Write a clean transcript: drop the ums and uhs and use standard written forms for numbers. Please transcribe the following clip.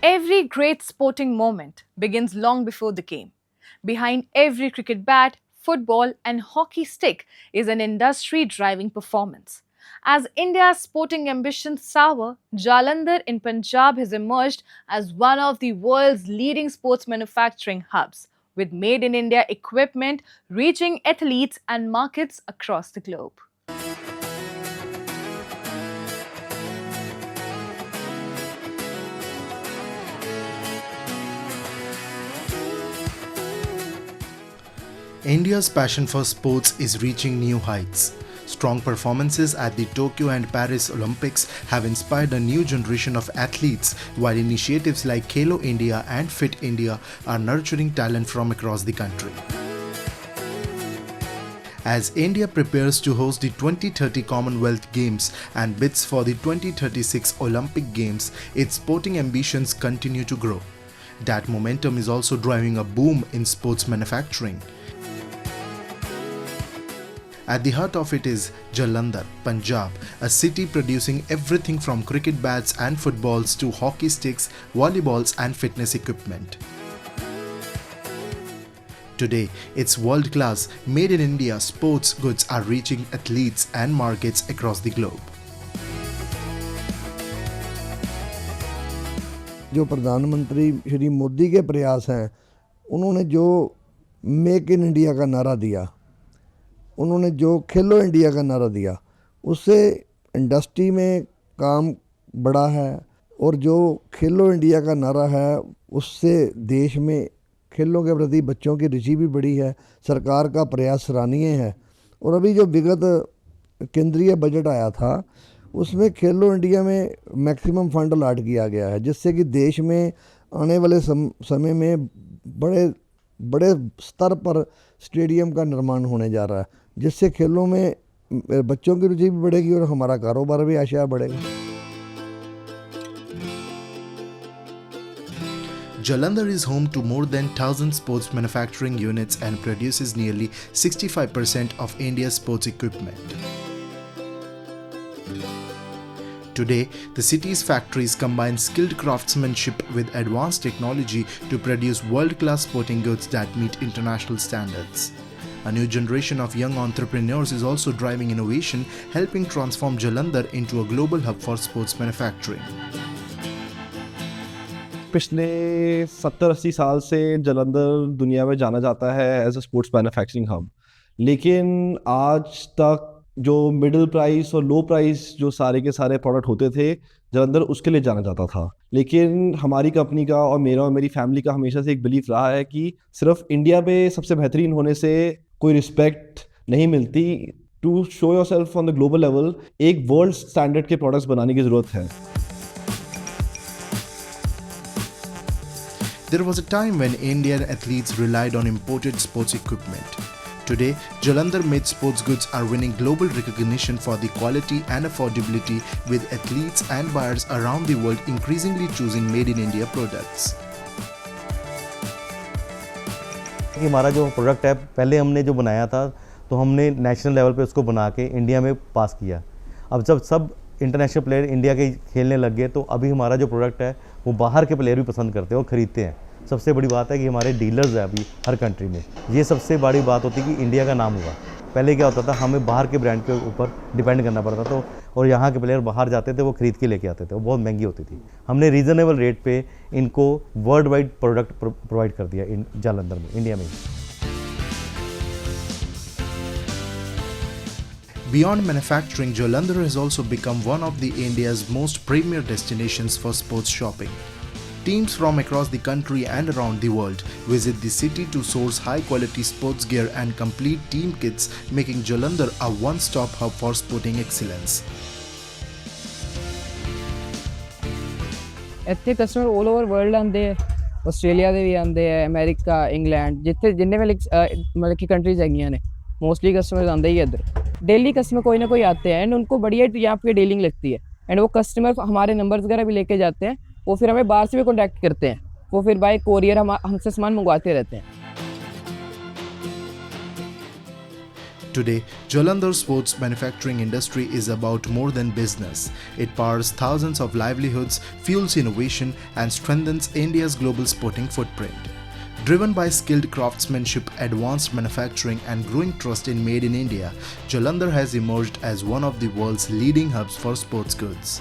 Every great sporting moment begins long before the game. Behind every cricket bat, football, and hockey stick is an industry driving performance. As India's sporting ambitions soar, Jalandhar in Punjab has emerged as one of the world's leading sports manufacturing hubs, with made in India equipment reaching athletes and markets across the globe. India's passion for sports is reaching new heights. Strong performances at the Tokyo and Paris Olympics have inspired a new generation of athletes, while initiatives like Khelo India and Fit India are nurturing talent from across the country. As India prepares to host the 2030 Commonwealth Games and bids for the 2036 Olympic Games, its sporting ambitions continue to grow. That momentum is also driving a boom in sports manufacturing. At the heart of it is Jalandhar, Punjab, a city producing everything from cricket bats and footballs to hockey sticks, volleyballs and fitness equipment. Today, its world-class, made in India sports goods are reaching athletes and markets across the globe. जो प्रधानमंत्री श्री मोदी के प्रयास हैं, उन्होंने जो make in India का नारा दिया, उन्होंने जो खेलो इंडिया का नारा दिया, उससे इंडस्ट्री में काम बढ़ा है और जो खेलो इंडिया का नारा है उससे देश में खेलों के प्रति बच्चों की रुचि भी बढ़ी है। सरकार का प्रयास सराहनीय है। और अभी जो विगत केंद्रीय बजट आया था उसमें खेलो इंडिया में मैक्सिमम फंड अलाट किया गया है, जिससे कि देश में आने वाले समय में बड़े स्तर पर स्टेडियम का निर्माण होने जा रहा है, जिससे खेलों में बच्चों की रुचि भी बढ़ेगी और हमारा कारोबार भी आशा बढ़ेगा। Jalandhar is home to more than 1,000 sports manufacturing units and produces nearly 65% of India's sports equipment. Today, the city's factories combine skilled craftsmanship with advanced technology to produce world-class sporting goods that meet international standards. A new generation of young entrepreneurs is also driving innovation, helping transform Jalandhar into a global hub for sports manufacturing. पिछले 70-80 साल से जालंधर दुनिया में जाना जाता है as a sports manufacturing hub, लेकिन आज तक जो मिडिल प्राइस और लो प्राइस जो सारे के सारे प्रोडक्ट होते थे जालंधर, उसके लिए जाना जाता था। लेकिन हमारी कंपनी का और मेरा और मेरी फैमिली का हमेशा से एक बिलीफ रहा है कि सिर्फ इंडिया में सबसे बेहतरीन होने से कोई रिस्पेक्ट नहीं मिलती। To show yourself on the global level, एक वर्ल्ड स्टैंडर्ड के प्रोडक्ट्स बनाने की ज़रूरत है। There was a time when Indian athletes relied on imported sports equipment. Today, Jalandhar-made sports goods are winning global recognition for the quality and affordability, with athletes and buyers around the world increasingly choosing made-in-India products. हमारा जो product है, पहले हमने जो बनाया था तो हमने नेशनल लेवल पे उसको बना के इंडिया में पास किया। अब जब सब इंटरनेशनल प्लेयर इंडिया के खेलने लग गए तो अभी हमारा जो प्रोडक्ट है वो बाहर के प्लेयर भी पसंद करते हैं और ख़रीदते हैं। सबसे बड़ी बात है कि हमारे डीलर्स हैं अभी हर कंट्री में। ये सबसे बड़ी बात होती है कि इंडिया का नाम हुआ। पहले क्या होता था, हमें बाहर के ब्रांड के ऊपर डिपेंड करना पड़ता था और यहाँ के प्लेयर बाहर जाते थे, वो ख़रीद के लेके आते थे, वो बहुत महंगी होती थी। हमने रीज़नेबल रेट पे इनको वर्ल्ड वाइड प्रोडक्ट प्रोवाइड कर दिया जालंधर में, इंडिया में। Beyond manufacturing, Jalandhar has also become one of the India's most premier destinations for sports shopping. Teams from across the country and around the world visit the city to source high-quality sports gear and complete team kits, making Jalandhar a one-stop hub for sporting excellence. ਇੱਥੇ customer 올 over world ਆਉਂਦੇ ਆ, Australia ਦੇ ਵੀ ਆਉਂਦੇ ਆ, America, England, ਜਿੱਥੇ ਜਿੰਨੇ ਵੀ मतलब कि कंट्रीज हैगी ने, मोस्टली कस्टमर्स आते ही इधर। डेली कस्टमर कोई ना कोई आते हैं एंड उनको बढ़िया यहाँ पे डीलिंग लगती है एंड वो कस्टमर हमारे नंबर्स वगैरह भी लेके जाते हैं। वो फिर हमें बाहर से भी कॉन्टैक्ट करते हैं, वो फिर बाय कोरियर हमसे सामान मंगवाते रहते हैं। Today, Jalandhar sports manufacturing industry is about more than business. It powers thousands of livelihoods, fuels innovation, and strengthens India's global sporting footprint. Driven by skilled craftsmanship, advanced manufacturing, and growing trust in Made in India, Jalandhar has emerged as one of the world's leading hubs for sports goods.